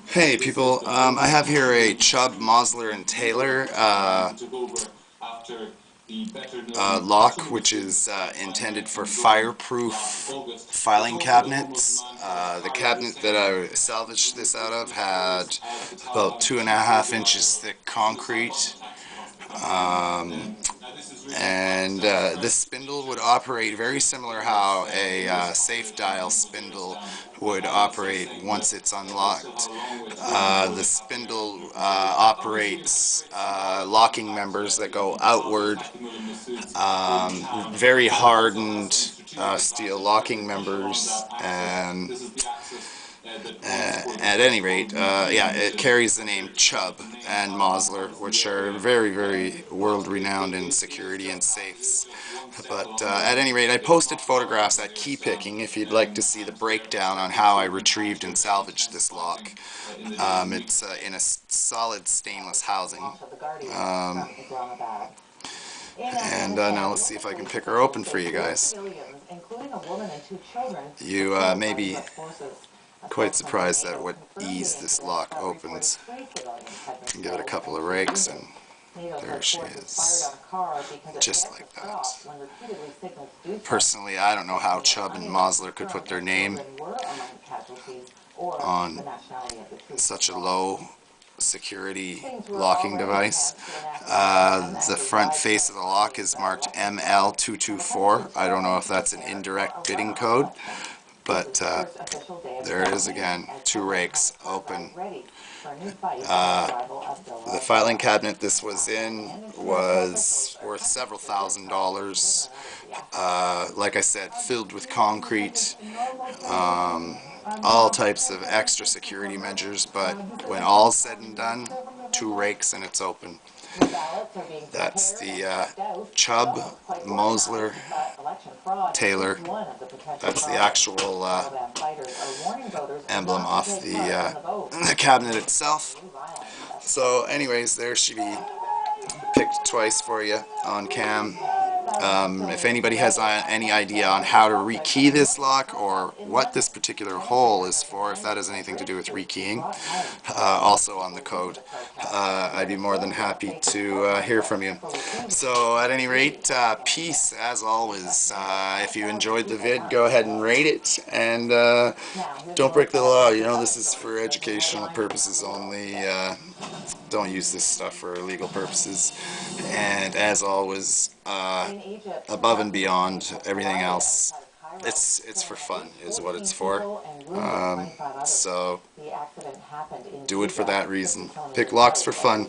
Hey people, I have here a CHUBB Mosler and Taylor lock, which is intended for fireproof filing cabinets. The cabinet that I salvaged this out of had about 2.5 inches thick concrete. And this spindle would operate very similar how a safe dial spindle would operate once it's unlocked. The spindle operates locking members that go outward, very hardened steel locking members, and at any rate, yeah, it carries the name CHUBB and Mosler, which are very, very world-renowned in security and safes. But at any rate, I posted photographs at Key Picking if you'd like to see the breakdown on how I retrieved and salvaged this lock. It's in a solid stainless housing. And now let's see if I can pick her open for you guys. You may be quite surprised at what ease this lock opens. Give it a couple of rakes and there she is, just like that. Personally, I don't know how CHUBB and Mosler could put their name on such a low security locking device. The front face of the lock is marked ML224. I don't know if that's an indirect bidding code, but there it is again, 2 rakes open. The filing cabinet this was in was worth several $1,000s. Like I said, filled with concrete, all types of extra security measures, but when all's said and done, 2 rakes and it's open. That's the CHUBB Mosler Taylor. That's the actual emblem off the cabinet itself. So anyways, there she be, picked twice for you on cam. If anybody has any idea on how to rekey this lock or what this particular hole is for, if that has anything to do with rekeying, also on the code, I'd be more than happy to hear from you. So at any rate, peace as always. If you enjoyed the vid, go ahead and rate it, and don't break the law. You know, this is for educational purposes only. Don't use this stuff for illegal purposes. And as always, above and beyond everything else, it's for fun is what it's for. So do it for that reason. Pick locks for fun.